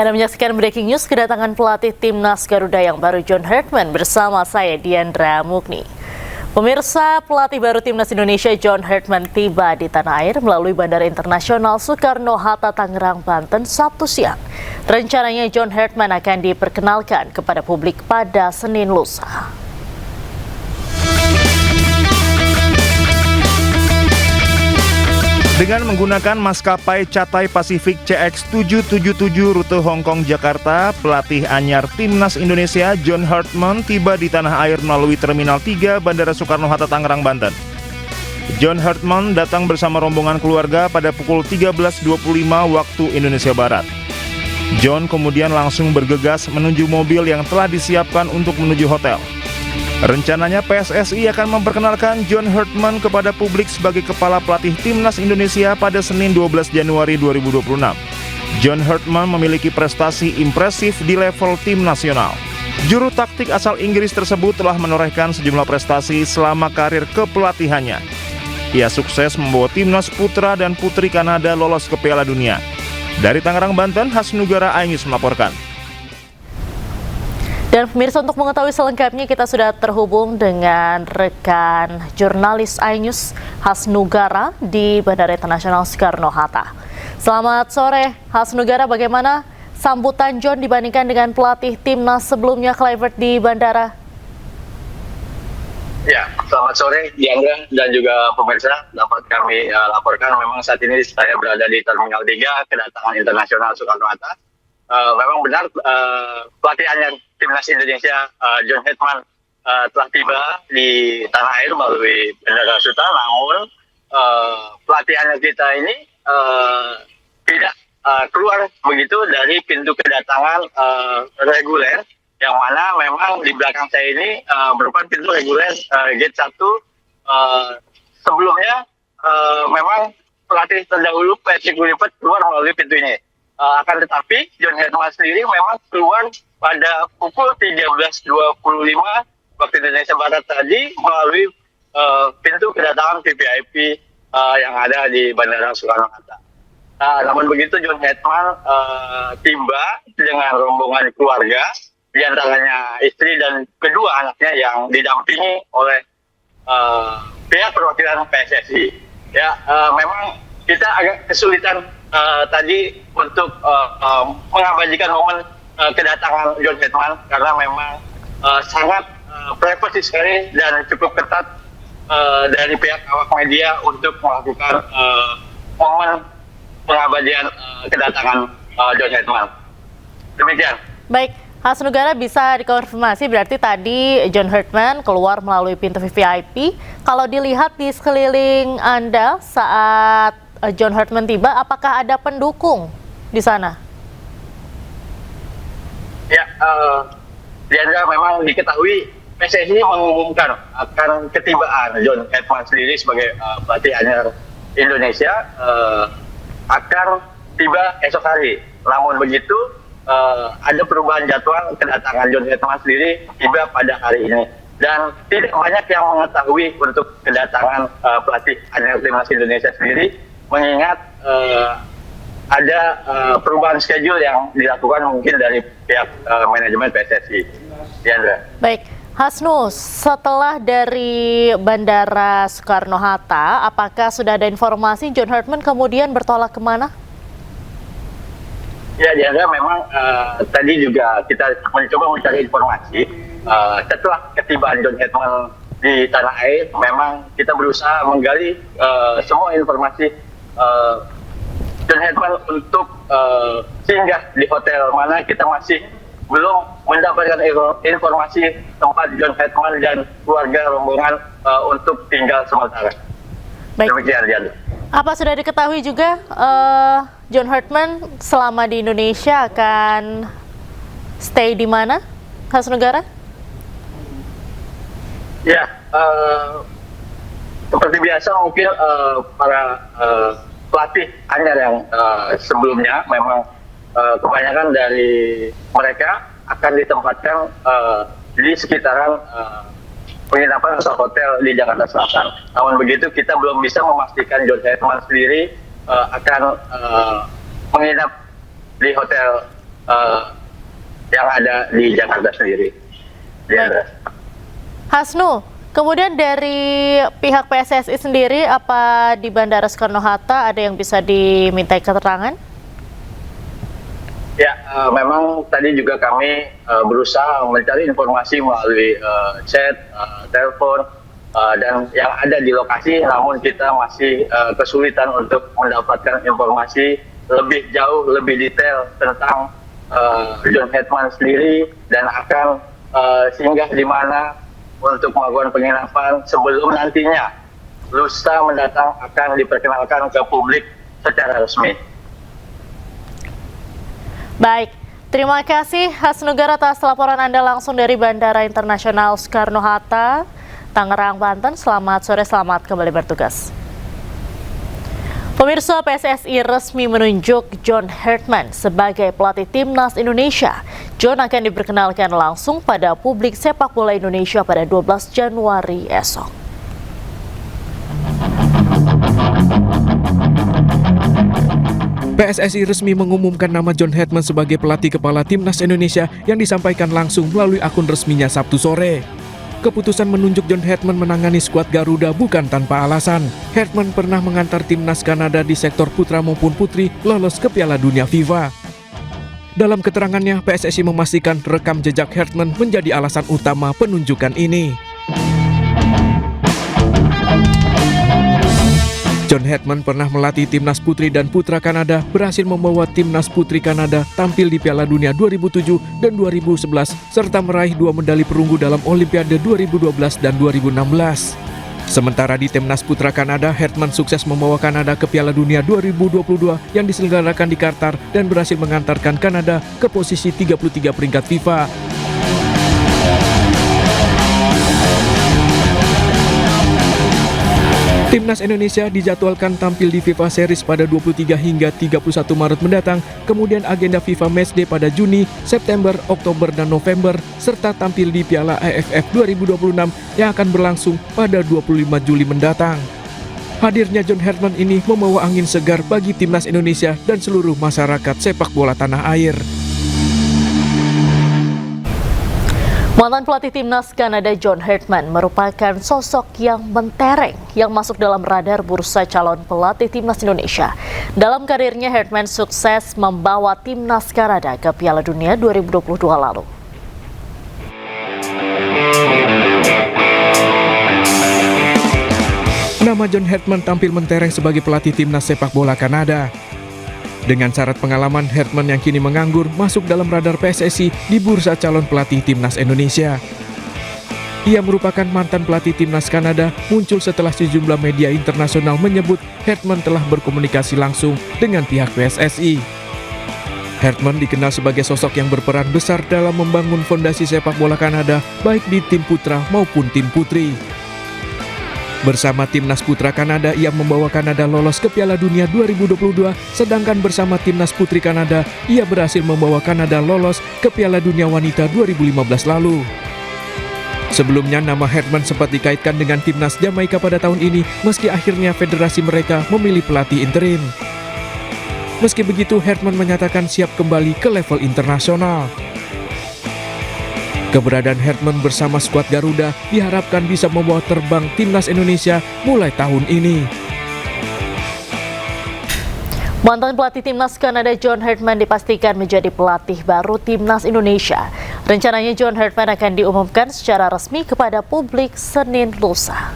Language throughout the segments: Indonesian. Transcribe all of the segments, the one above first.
Anda menyaksikan breaking news kedatangan pelatih timnas Garuda yang baru John Hartman bersama saya Diandra Mukni. Pemirsa, pelatih baru timnas Indonesia John Hartman tiba di tanah air melalui Bandara Internasional Soekarno-Hatta, Tangerang, Banten Sabtu siang. Rencananya John Hartman akan diperkenalkan kepada publik pada Senin lusa. Dengan menggunakan maskapai Cathay Pacific CX-777 rute Hong Kong Jakarta, pelatih anyar timnas Indonesia John Hartman tiba di tanah air melalui Terminal 3 Bandara Soekarno-Hatta, Tangerang, Banten. John Hartman datang bersama rombongan keluarga pada pukul 13.25 waktu Indonesia Barat. John kemudian langsung bergegas menuju mobil yang telah disiapkan untuk menuju hotel. Rencananya PSSI akan memperkenalkan John Hartman kepada publik sebagai kepala pelatih timnas Indonesia pada Senin 12 Januari 2026. John Hartman memiliki prestasi impresif di level tim nasional. Juru taktik asal Inggris tersebut telah menorehkan sejumlah prestasi selama karir kepelatihannya. Ia sukses membawa timnas putra dan putri Kanada lolos ke Piala Dunia. Dari Tangerang, Banten, Hasnugara Ainus melaporkan. Dan pemirsa, untuk mengetahui selengkapnya kita sudah terhubung dengan rekan jurnalis iNews Hasnugara di Bandara Internasional Soekarno-Hatta. Selamat sore Hasnugara, bagaimana sambutan John dibandingkan dengan pelatih timnas sebelumnya Kluivert di bandara? Ya, selamat sore Diandra dan juga pemirsa. Dapat kami laporkan memang saat ini saya berada di Terminal 3 kedatangan Internasional Soekarno-Hatta. Memang benar pelatih anyar timnas Indonesia John Hartman telah tiba di tanah air melalui Bandara Suta, namun pelatih anyar kita ini tidak keluar begitu dari pintu kedatangan reguler, yang mana memang di belakang saya ini merupakan pintu reguler gate 1. Sebelumnya memang pelatih terdahulu Patrick Kluivert keluar melalui pintu ini. Akan tetapi John Hartman sendiri memang keluar pada pukul 13.25 waktu Indonesia Barat tadi melalui pintu kedatangan VVIP yang ada di Bandara Soekarno-Hatta. Namun begitu John Hartman tiba dengan rombongan keluarga, diantaranya istri dan kedua anaknya yang didampingi oleh pihak perwakilan PSSI. Ya, memang kita agak kesulitan tadi untuk mengabadikan momen kedatangan John Hartman karena memang sangat privasi sekali dan cukup ketat dari pihak awak media untuk melakukan momen pengabadian kedatangan John Hartman. Demikian. Baik, Hasnugara, bisa dikonfirmasi berarti tadi John Hartman keluar melalui pintu VVIP. Kalau dilihat di sekeliling Anda saat John Hartman tiba, apakah ada pendukung di sana? Ya, Diandra, memang diketahui PSSI mengumumkan akan ketibaan John Hartman sendiri sebagai pelatih anyar Indonesia akan tiba esok hari. Namun begitu ada perubahan jadwal kedatangan John Hartman sendiri tiba pada hari ini. Dan tidak banyak yang mengetahui untuk kedatangan pelatih anyar timnas Indonesia sendiri, mengingat ada perubahan schedule yang dilakukan mungkin dari pihak manajemen PSSI. Diandra. Baik, Hasnu, setelah dari Bandara Soekarno-Hatta, apakah sudah ada informasi John Hartman kemudian bertolak kemana? Ya, Diandra, memang tadi juga kita mencoba mencari informasi. Setelah ketibaan John Hartman di tanah air, memang kita berusaha menggali semua informasi John Hartman untuk singgah di hotel mana. Kita masih belum mendapatkan informasi tempat John Hartman dan keluarga rombongan untuk tinggal sementara. Baik. Demikian, Dian. Apa sudah diketahui juga John Hartman selama di Indonesia akan stay di mana, Hasnugara? Ya, seperti biasa mungkin para pelatih anyar yang sebelumnya memang kebanyakan dari mereka akan ditempatkan di sekitaran penginapan atau hotel di Jakarta Selatan. Namun begitu kita belum bisa memastikan John Hartman sendiri akan menginap di hotel eh, yang ada di Jakarta sendiri. Baik. Hasnu, kemudian dari pihak PSSI sendiri, apa di Bandara Soekarno-Hatta ada yang bisa dimintai keterangan? Ya, memang tadi juga kami berusaha mencari informasi melalui chat, telepon, dan yang ada di lokasi, namun kita masih kesulitan untuk mendapatkan informasi lebih jauh, lebih detail tentang John Hetman sendiri dan akan singgah di mana untuk melakukan penginapan sebelum nantinya lusa mendatang akan diperkenalkan ke publik secara resmi. Baik, terima kasih Hasnugara atas laporan Anda langsung dari Bandara Internasional Soekarno-Hatta, Tangerang, Banten. Selamat sore, selamat kembali bertugas. Pemirsa, PSSI resmi menunjuk John Hartman sebagai pelatih Timnas Indonesia. John akan diperkenalkan langsung pada publik sepak bola Indonesia pada 12 Januari esok. PSSI resmi mengumumkan nama John Hetman sebagai pelatih kepala Timnas Indonesia yang disampaikan langsung melalui akun resminya Sabtu sore. Keputusan menunjuk John Hetman menangani skuad Garuda bukan tanpa alasan. Hetman pernah mengantar Timnas Kanada di sektor putra maupun putri lolos ke Piala Dunia FIFA. Dalam keterangannya, PSSI memastikan rekam jejak Hetman menjadi alasan utama penunjukan ini. John Hetman pernah melatih Timnas Putri dan Putra Kanada, berhasil membawa Timnas Putri Kanada tampil di Piala Dunia 2007 dan 2011, serta meraih 2 medali perunggu dalam Olimpiade 2012 dan 2016. Sementara di Timnas Putra Kanada, Hetman sukses membawa Kanada ke Piala Dunia 2022 yang diselenggarakan di Qatar dan berhasil mengantarkan Kanada ke posisi 33 peringkat FIFA. Timnas Indonesia dijadwalkan tampil di FIFA Series pada 23 hingga 31 Maret mendatang, kemudian agenda FIFA Matchday pada Juni, September, Oktober, dan November, serta tampil di Piala AFF 2026 yang akan berlangsung pada 25 Juli mendatang. Hadirnya John Hetman ini membawa angin segar bagi Timnas Indonesia dan seluruh masyarakat sepak bola tanah air. Mantan pelatih Timnas Kanada John Hetman merupakan sosok yang mentereng yang masuk dalam radar bursa calon pelatih Timnas Indonesia. Dalam karirnya, Hetman sukses membawa Timnas Kanada ke Piala Dunia 2022 lalu. Nama John Hetman tampil mentereng sebagai pelatih Timnas sepak bola Kanada. Dengan syarat pengalaman, Hetman yang kini menganggur masuk dalam radar PSSI di bursa calon pelatih Timnas Indonesia. Ia merupakan mantan pelatih Timnas Kanada, muncul setelah sejumlah media internasional menyebut Hetman telah berkomunikasi langsung dengan pihak PSSI. Hetman dikenal sebagai sosok yang berperan besar dalam membangun fondasi sepak bola Kanada, baik di tim putra maupun tim putri. Bersama Timnas Putra Kanada, ia membawa Kanada lolos ke Piala Dunia 2022, sedangkan bersama Timnas Putri Kanada, ia berhasil membawa Kanada lolos ke Piala Dunia Wanita 2015 lalu. Sebelumnya, nama Hetman sempat dikaitkan dengan Timnas Jamaika pada tahun ini, meski akhirnya federasi mereka memilih pelatih interim. Meski begitu, Hetman menyatakan siap kembali ke level internasional. Keberadaan Hetman bersama skuad Garuda diharapkan bisa membawa terbang Timnas Indonesia mulai tahun ini. Mantan pelatih Timnas Kanada John Hetman dipastikan menjadi pelatih baru Timnas Indonesia. Rencananya John Hetman akan diumumkan secara resmi kepada publik Senin lusa.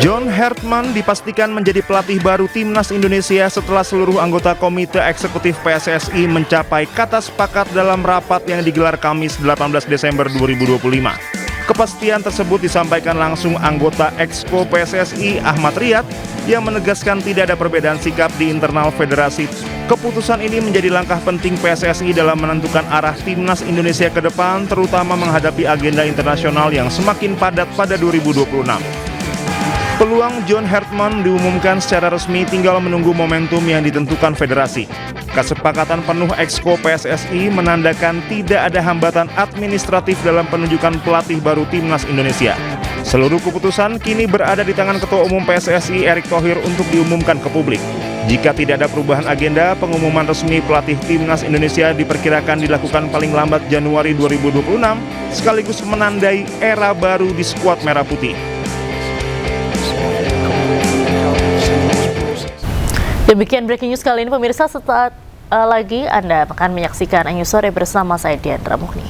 John Hetman dipastikan menjadi pelatih baru Timnas Indonesia setelah seluruh anggota Komite Eksekutif PSSI mencapai kata sepakat dalam rapat yang digelar Kamis 18 Desember 2025. Kepastian tersebut disampaikan langsung anggota Exco PSSI Ahmad Riyad yang menegaskan tidak ada perbedaan sikap di internal federasi. Keputusan ini menjadi langkah penting PSSI dalam menentukan arah Timnas Indonesia ke depan, terutama menghadapi agenda internasional yang semakin padat pada 2026. Peluang John Hetman diumumkan secara resmi, tinggal menunggu momentum yang ditentukan federasi. Kesepakatan penuh Exco PSSI menandakan tidak ada hambatan administratif dalam penunjukan pelatih baru Timnas Indonesia. Seluruh keputusan kini berada di tangan Ketua Umum PSSI Erick Thohir untuk diumumkan ke publik. Jika tidak ada perubahan agenda, pengumuman resmi pelatih Timnas Indonesia diperkirakan dilakukan paling lambat Januari 2026, sekaligus menandai era baru di skuad Merah Putih. Demikian breaking news kali ini pemirsa, sesaat lagi Anda akan menyaksikan Anju Sore bersama saya Diandra Mukni.